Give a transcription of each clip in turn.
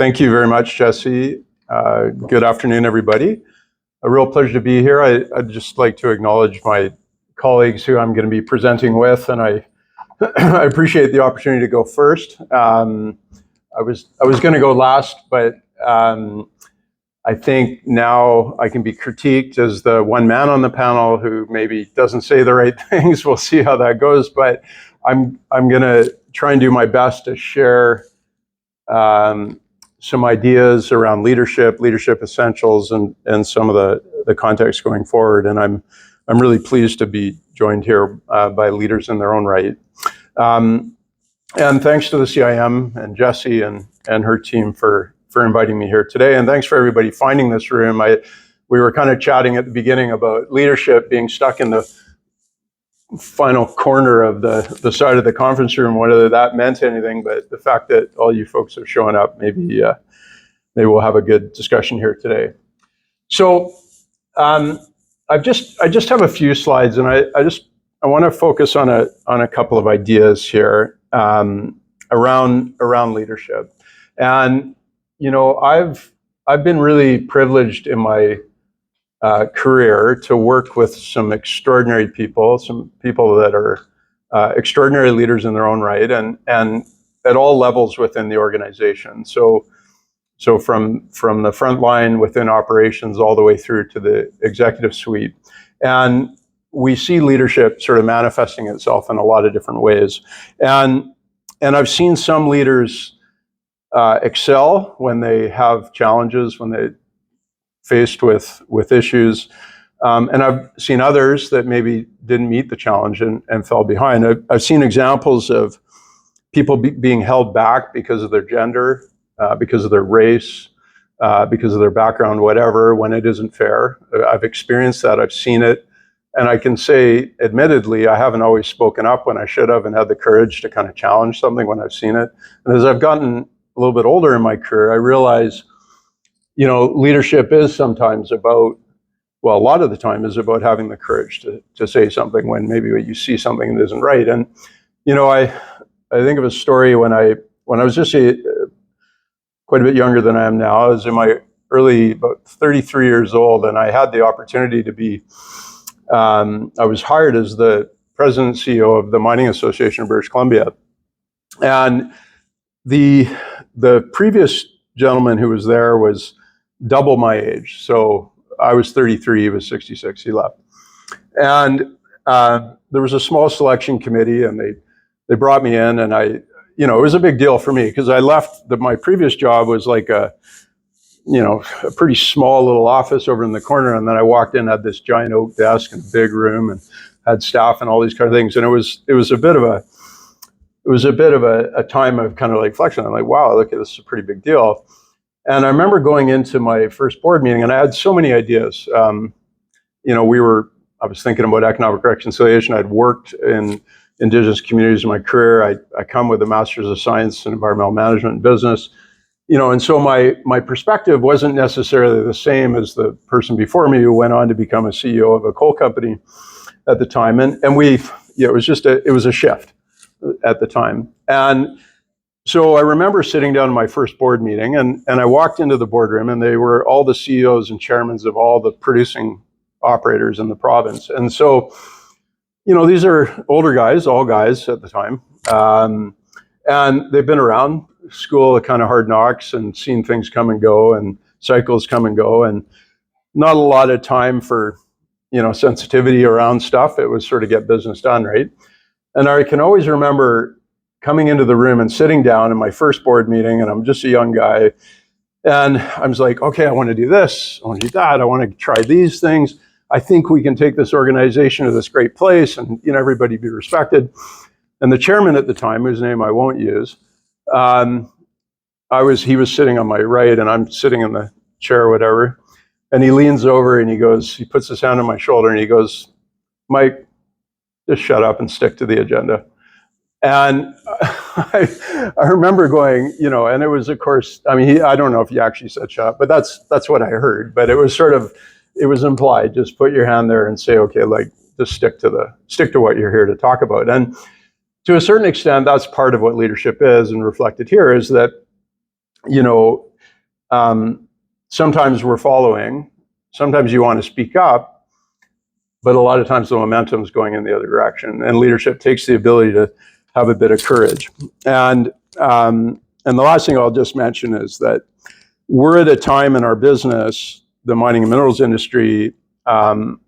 Thank you very much, Jesse. Good afternoon, everybody. A real pleasure to be here. I'd just like to acknowledge my colleagues who I'm going to be presenting with, and I appreciate the opportunity to go first. I was going to go last, but I think now I can be critiqued as the one man on the panel who maybe doesn't say the right things. We'll see how that goes, but I'm going to try and do my best to share some ideas around leadership essentials, and some of the context going forward. And I'm really pleased to be joined here by leaders in their own right. And thanks to the CIM and Jessie and her team for inviting me here today. And thanks for everybody finding this room. We were kind of chatting at the beginning about leadership being stuck in the final corner of the side of the conference room, whether that meant anything, but the fact that all you folks are showing up, maybe we'll have a good discussion here today. So I just have a few slides, and I want to focus on a couple of ideas here around leadership. And you know, I've been really privileged in my career to work with some extraordinary people, some people that are extraordinary leaders in their own right, and at all levels within the organization. So from the front line within operations all the way through to the executive suite. And we see leadership sort of manifesting itself in a lot of different ways. And I've seen some leaders excel when they have challenges, when they faced with issues. And I've seen others that maybe didn't meet the challenge and fell behind. I've seen examples of people being held back because of their gender, because of their race, because of their background, whatever, when it isn't fair. I've experienced that, I've seen it. And I can say, admittedly, I haven't always spoken up when I should have and had the courage to kind of challenge something when I've seen it. And as I've gotten a little bit older in my career, I realize, you know, leadership is sometimes about, well, a lot of the time is about having the courage to say something when maybe you see something that isn't right. And, you know, I think of a story when I was just quite a bit younger than I am now. I was in my early, about 33 years old, and I had the opportunity to be, I was hired as the president and CEO of the Mining Association of British Columbia. And the previous gentleman who was there was double my age. So I was 33, he was 66, he left. And there was a small selection committee, and they brought me in, and it was a big deal for me because I left my previous job was like a pretty small little office over in the corner, and then I walked in, had this giant oak desk and big room, and had staff and all these kind of things, and it was a bit of a time of kind of like reflection. I'm like, wow, look, this is a pretty big deal. And I remember going into my first board meeting, and I had so many ideas. I was thinking about economic reconciliation. I'd worked in Indigenous communities in my career. I come with a Master's of Science in Environmental Management and Business. And so my perspective wasn't necessarily the same as the person before me who went on to become a CEO of a coal company at the time. And it was a shift at the time. And so I remember sitting down in my first board meeting, and I walked into the boardroom, and they were all the CEOs and chairmen of all the producing operators in the province. And so, these are older guys, all guys at the time. And they've been around school of kind of hard knocks and seen things come and go and cycles come and go, and not a lot of time for, sensitivity around stuff. It was sort of get business done, right? And I can always remember coming into the room and sitting down in my first board meeting, and I'm just a young guy, and I was like, okay, I want to do this, I want to do that, I want to try these things. I think we can take this organization to this great place, and everybody be respected. And the chairman at the time, whose name I won't use, he was sitting on my right, and I'm sitting in the chair or whatever, and he leans over and he puts his hand on my shoulder and he goes, Mike, just shut up and stick to the agenda. And I remember going, and it was, of course, I don't know if he actually said shut up, but that's what I heard. But it was it was implied, just put your hand there and say, okay, like, just stick to what you're here to talk about. And to a certain extent, that's part of what leadership is, and reflected here is that, sometimes we're following, sometimes you want to speak up, but a lot of times the momentum is going in the other direction, and leadership takes the ability to have a bit of courage. And the last thing I'll just mention is that we're at a time in our business, the mining and minerals industry,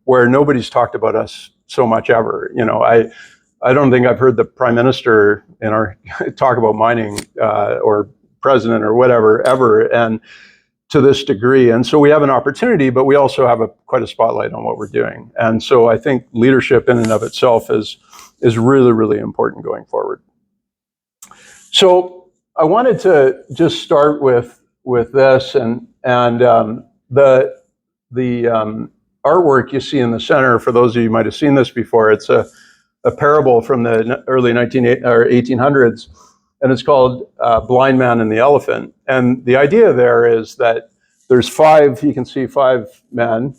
where nobody's talked about us so much ever. You know, I don't think I've heard the Prime Minister in our talk about mining or president or whatever ever, and to this degree. And so we have an opportunity, but we also have quite a spotlight on what we're doing. And so I think leadership in and of itself is really, really important going forward. So I wanted to just start with this, and the artwork you see in the center, for those of you who might have seen this before, it's a parable from the early 1800s, and it's called Blind Man and the Elephant. And the idea there is that there's you can see five men,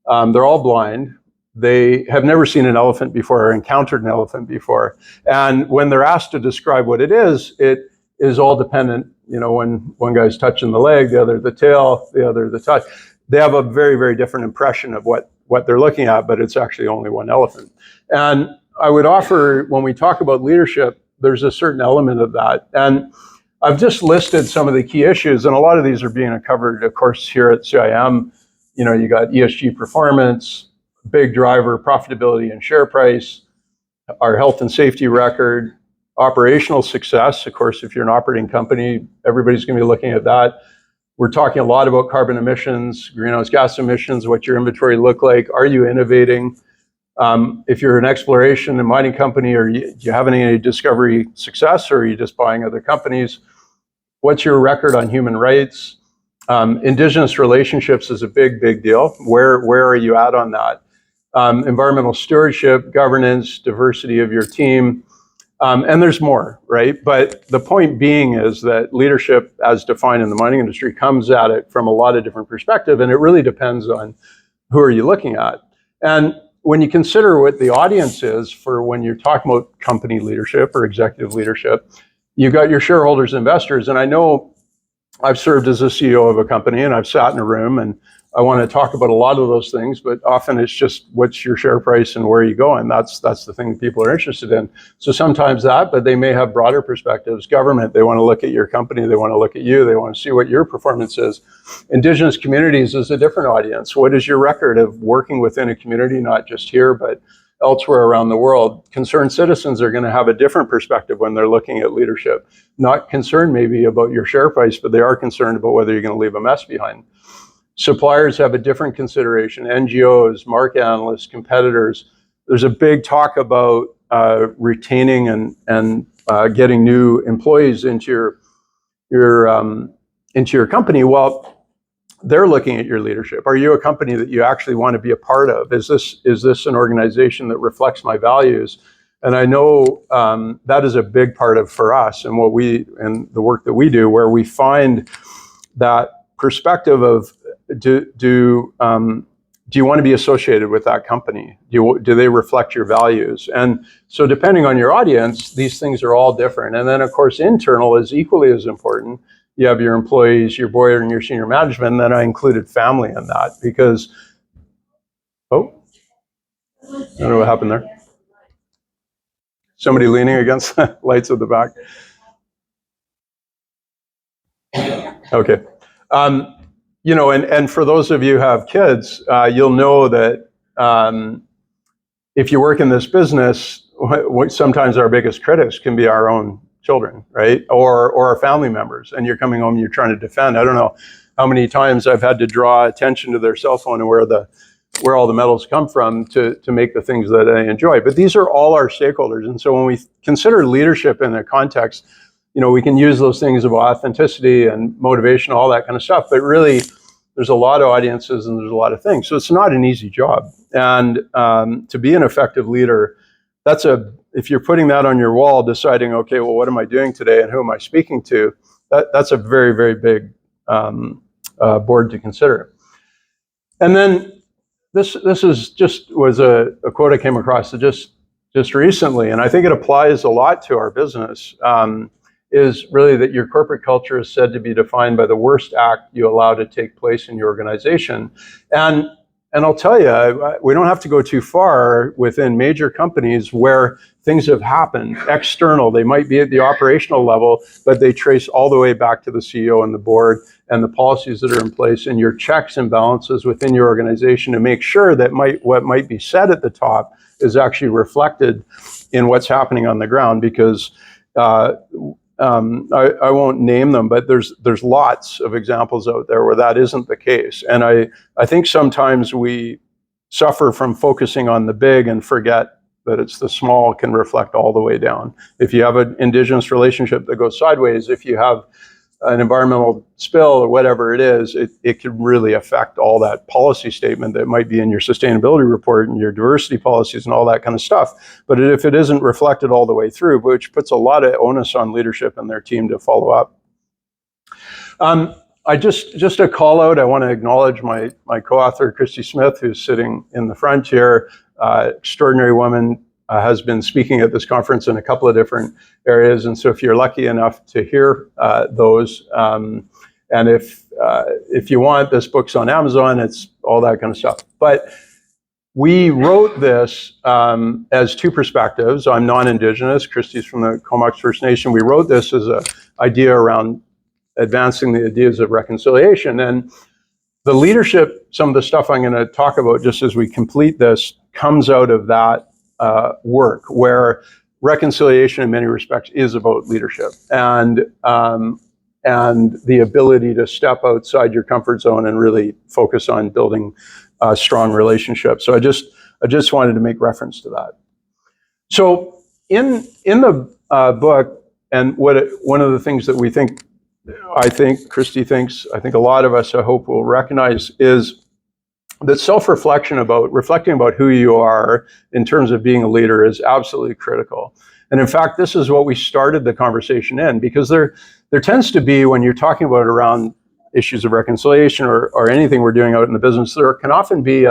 they're all blind, they have never seen an elephant before or encountered an elephant before, and when they're asked to describe what it is all dependent, you know, when one guy's touching the leg, the other the tail, the other the touch. They have a very, very different impression of what they're looking at, but it's actually only one elephant. And I would offer, when we talk about leadership, there's a certain element of that. And I've just listed some of the key issues, and a lot of these are being covered, of course, here at CIM. You know, you got ESG performance, big driver, profitability and share price, our health and safety record, operational success. Of course, if you're an operating company, everybody's going to be looking at that. We're talking a lot about carbon emissions, greenhouse gas emissions, what your inventory look like. Are you innovating? If you're an exploration and mining company, do you have any discovery success, or are you just buying other companies? What's your record on human rights? Indigenous relationships is a big, big deal. Where are you at on that? Environmental stewardship, governance, diversity of your team. And there's more, right? But the point being is that leadership, as defined in the mining industry, comes at it from a lot of different perspectives, and it really depends on who are you looking at. And when you consider what the audience is for when you're talking about company leadership or executive leadership, you've got your shareholders, investors, and I know I've served as a CEO of a company, and I've sat in a room, and I want to talk about a lot of those things, but often it's just what's your share price and where are you going? That's the thing people are interested in. So sometimes that, but they may have broader perspectives. Government, they want to look at your company, they want to look at you, they want to see what your performance is. Indigenous communities is a different audience. What is your record of working within a community, not just here, but elsewhere around the world? Concerned citizens are going to have a different perspective when they're looking at leadership. Not concerned maybe about your share price, but they are concerned about whether you're going to leave a mess behind. Suppliers have a different consideration. NGOs, market analysts, competitors. There's a big talk about retaining and getting new employees into your company. Well, they're looking at your leadership. Are you a company that you actually want to be a part of? Is this an organization that reflects my values? And I know that is a big part of for us and the work that we do, where we find that perspective of do you want to be associated with that company? Do they reflect your values? And so depending on your audience, these things are all different. And then of course, internal is equally as important. You have your employees, your board and your senior management, and then I included family in that because, I don't know what happened there. Somebody leaning against the lights at the back. Okay. You know, and for those of you who have kids, you'll know that if you work in this business, sometimes our biggest critics can be our own children, right? Or our family members, and you're coming home and you're trying to defend. I don't know how many times I've had to draw attention to their cell phone and where all the metals come from to make the things that I enjoy. But these are all our stakeholders. And so when we consider leadership in a context, you know, we can use those things of authenticity and motivation, all that kind of stuff, but really there's a lot of audiences and there's a lot of things. So it's not an easy job. And to be an effective leader, if you're putting that on your wall, deciding, okay, well, what am I doing today and who am I speaking to? That's a very, very big board to consider. And then this was a quote I came across just recently, and I think it applies a lot to our business. is really that your corporate culture is said to be defined by the worst act you allow to take place in your organization. And I'll tell you, we don't have to go too far within major companies where things have happened external. They might be at the operational level, but they trace all the way back to the CEO and the board and the policies that are in place and your checks and balances within your organization to make sure that what might be said at the top is actually reflected in what's happening on the ground. Because I won't name them, but there's lots of examples out there where that isn't the case. And I think sometimes we suffer from focusing on the big and forget that it's the small can reflect all the way down. If you have an Indigenous relationship that goes sideways, if you have an environmental spill or whatever it is, it can really affect all that policy statement that might be in your sustainability report and your diversity policies and all that kind of stuff. But if it isn't reflected all the way through, which puts a lot of onus on leadership and their team to follow up. I just a call out, I want to acknowledge my co-author, Christy Smith, who's sitting in the front here, extraordinary woman, has been speaking at this conference in a couple of different areas. And so if you're lucky enough to hear those, and if you want, this book's on Amazon, it's all that kind of stuff. But we wrote this as two perspectives. I'm non-Indigenous, Christy's from the Comox First Nation. We wrote this as an idea around advancing the ideas of reconciliation. And the leadership, some of the stuff I'm going to talk about just as we complete this, comes out of that work, where reconciliation in many respects is about leadership and the ability to step outside your comfort zone and really focus on building strong relationships. So I just wanted to make reference to that. So in the book, and one of the things that I think Christy thinks, I think a lot of us, I hope, will recognize is that reflecting about who you are in terms of being a leader is absolutely critical. And in fact, this is what we started the conversation in, because there tends to be, when you're talking about around issues of reconciliation or anything we're doing out in the business, there can often be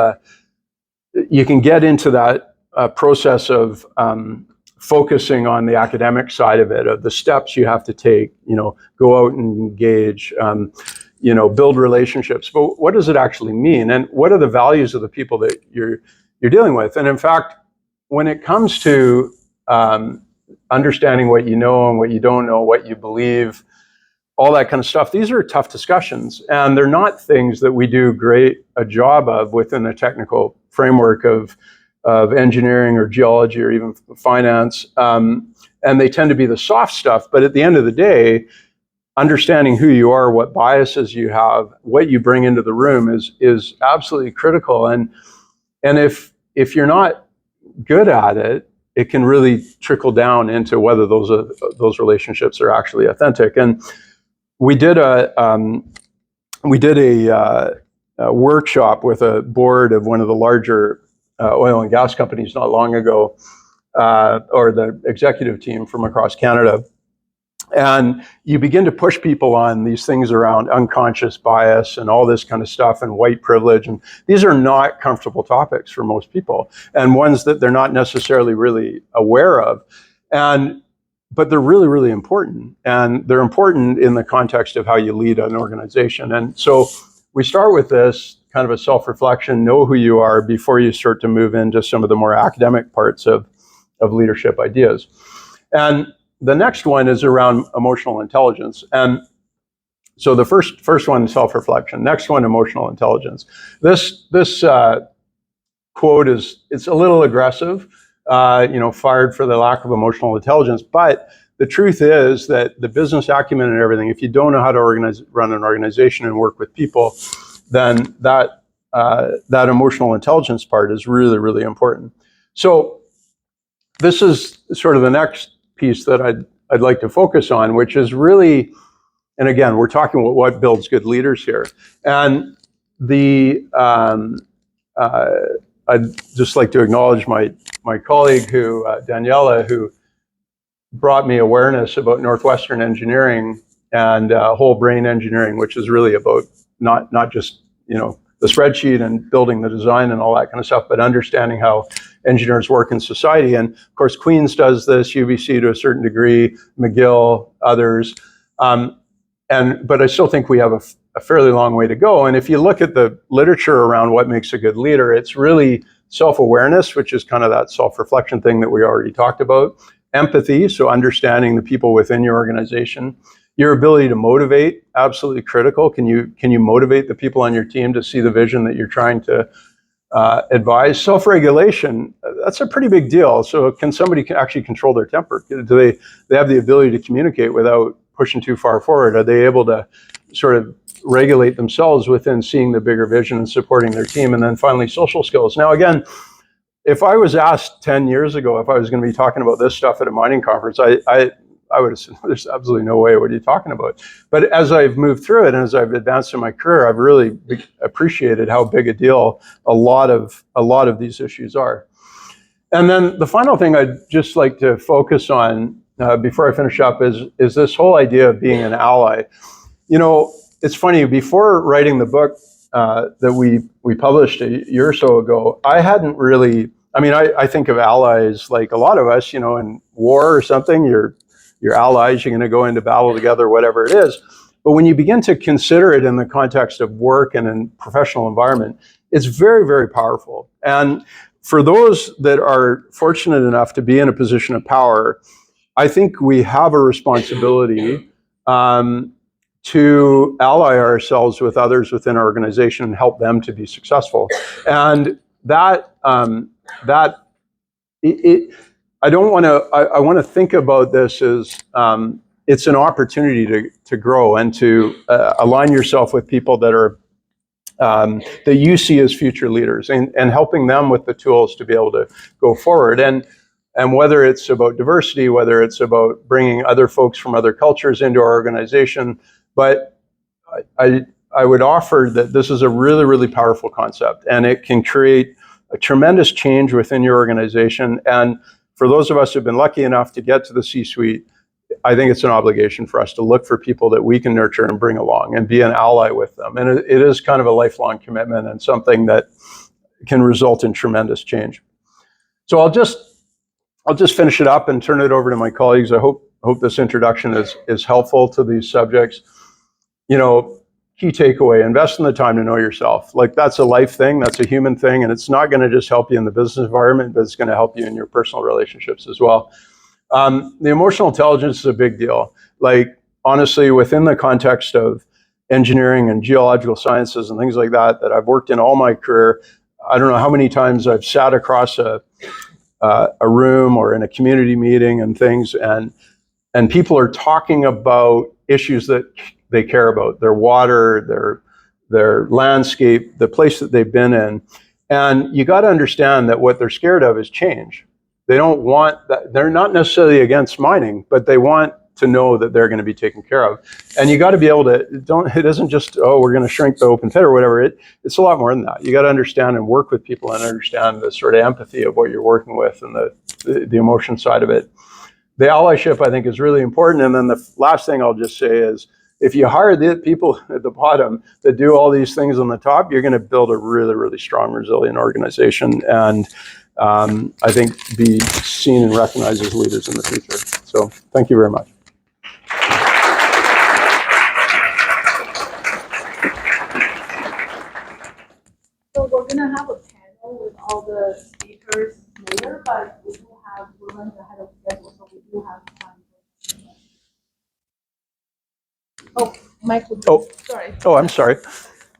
you can get into that process of focusing on the academic side of it, of the steps you have to take, go out and engage, build relationships. But what does it actually mean? And what are the values of the people that you're dealing with? And in fact, when it comes to understanding what you know and what you don't know, what you believe, all that kind of stuff, these are tough discussions. And they're not things that we do a job of within the technical framework of engineering or geology or even finance. And they tend to be the soft stuff. But at the end of the day, understanding who you are, what biases you have, what you bring into the room is absolutely critical. And if you're not good at it, it can really trickle down into whether those relationships are actually authentic. And we did a workshop with a board of one of the larger oil and gas companies not long ago, or the executive team from across Canada. And you begin to push people on these things around unconscious bias and all this kind of stuff and white privilege. And these are not comfortable topics for most people, and ones that they're not necessarily really aware of. But they're really, really important. And they're important in the context of how you lead an organization. And so we start with this kind of a self-reflection, know who you are before you start to move into some of the more academic parts of leadership ideas. And the next one is around emotional intelligence. And so the first one, self-reflection. Next one, emotional intelligence. This quote it's a little aggressive, fired for the lack of emotional intelligence. But the truth is that the business acumen and everything, if you don't know how to run an organization and work with people, then that emotional intelligence part is really, really important. So this is sort of the next piece that I'd like to focus on, which is really, and again, we're talking about what builds good leaders here. And I'd just like to acknowledge my colleague Daniela, who brought me awareness about Northwestern engineering and whole brain engineering, which is really about not just spreadsheet and building the design and all that kind of stuff, but understanding how engineers work in society. And of course, Queen's does this, UBC to a certain degree, McGill, others. But I still think we have a fairly long way to go. And if you look at the literature around what makes a good leader, it's really self-awareness, which is kind of that self-reflection thing that we already talked about. Empathy, so understanding the people within your organization. Your ability to motivate, absolutely critical. Can you motivate the people on your team to see the vision that you're trying to advise? Self-regulation, that's a pretty big deal. So can somebody actually control their temper? Do they have the ability to communicate without pushing too far forward? Are they able to sort of regulate themselves within seeing the bigger vision and supporting their team? And then finally, social skills. Now, again, if I was asked 10 years ago if I was going to be talking about this stuff at a mining conference, I would have said, there's absolutely no way, what are you talking about? But as I've moved through it and as I've advanced in my career, I've really appreciated how big a deal a lot of these issues are. And then the final thing I'd just like to focus on before I finish up is this whole idea of being an ally. You know, it's funny, before writing the book that we published a year or so ago, I hadn't really, I think of allies like a lot of us, you know, in war or something, you're allies, you're going to go into battle together, whatever it is. But when you begin to consider it in the context of work and in professional environment, it's very, very powerful. And for those that are fortunate enough to be in a position of power, I think we have a responsibility to ally ourselves with others within our organization and help them to be successful. And I want to think about this as it's an opportunity to grow and to align yourself with people that are that you see as future leaders and helping them with the tools to be able to go forward. And whether it's about diversity, whether it's about bringing other folks from other cultures into our organization, but I would offer that this is a really, really powerful concept, and it can create a tremendous change within your organization. And for those of us who've been lucky enough to get to the C-suite, I think it's an obligation for us to look for people that we can nurture and bring along and be an ally with them. And it is kind of a lifelong commitment and something that can result in tremendous change. So I'll just finish it up and turn it over to my colleagues. I hope this introduction is helpful to these subjects. You know, key takeaway, invest in the time to know yourself. Like, that's a life thing, that's a human thing, and it's not going to just help you in the business environment, but it's going to help you in your personal relationships as well. The emotional intelligence is a big deal. Like, honestly, within the context of engineering and geological sciences and things like that I've worked in all my career, I don't know how many times I've sat across a room or in a community meeting and things, and people are talking about issues that they care about, their water, their landscape, the place that they've been in. And you got to understand that what they're scared of is change. They don't want that. They're not necessarily against mining, but they want to know that they're going to be taken care of. And you got to be able to, it isn't just, oh, we're going to shrink the open pit or whatever. It's a lot more than that. You got to understand and work with people and understand the sort of empathy of what you're working with and the emotion side of it. The allyship, I think, is really important. And then the last thing I'll just say is, if you hire the people at the bottom that do all these things on the top, you're going to build a really, really strong, resilient organization. And I think be seen and recognized as leaders in the future. So thank you very much. So we're going to have a panel with all the speakers later, but we're running ahead of schedule, so we do have time. Oh, Michael. Oh, sorry. Oh, I'm sorry.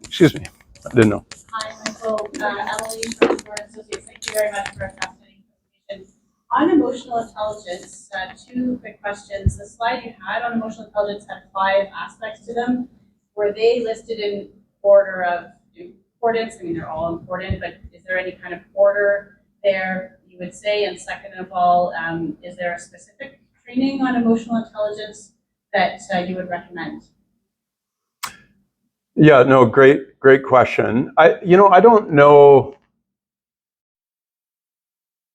Excuse me. I didn't know. Hi, Michael. Emily from Board Associates. Thank you very much for a fascinating presentation. On emotional intelligence, 2 quick questions. The slide you had on emotional intelligence had 5 aspects to them. Were they listed in order of importance? I mean, they're all important, but is there any kind of order there you would say? And second of all, is there a specific training on emotional intelligence that you would recommend? Yeah, no, great question. I don't know.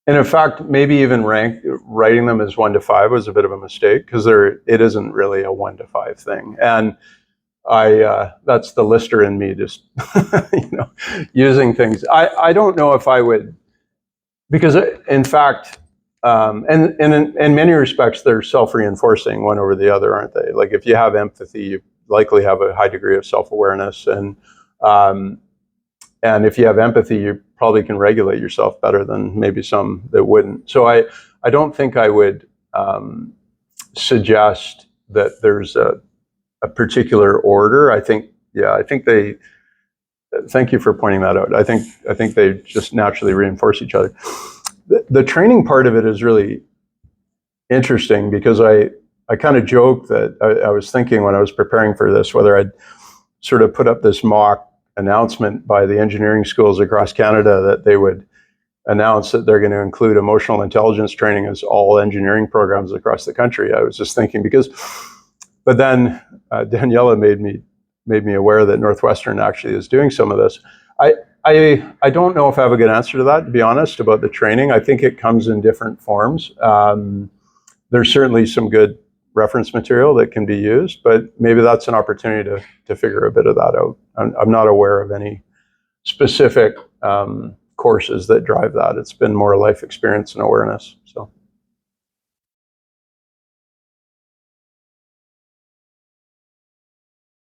And in fact, maybe even writing them as 1 to 5 was a bit of a mistake, because it isn't really a 1 to 5 thing. And that's the lister in me, just using things. I don't know if I would, because in fact, and in many respects, they're self-reinforcing one over the other, aren't they? Like if you have empathy, you likely have a high degree of self-awareness, and if you have empathy, you probably can regulate yourself better than maybe some that wouldn't. So I don't think I would suggest that there's a particular order. I think they. Thank you for pointing that out. I think they just naturally reinforce each other. The training part of it is really interesting because I kind of joke that I was thinking when I was preparing for this whether I'd sort of put up this mock announcement by the engineering schools across Canada that they would announce that they're going to include emotional intelligence training as all engineering programs across the country. I was just thinking but then Daniela made me aware that Northwestern actually is doing some of this. I don't know if I have a good answer to that, to be honest, about the training. I think it comes in different forms. There's certainly some good reference material that can be used, but maybe that's an opportunity to figure a bit of that out. I'm not aware of any specific courses that drive that. It's been more life experience and awareness. So.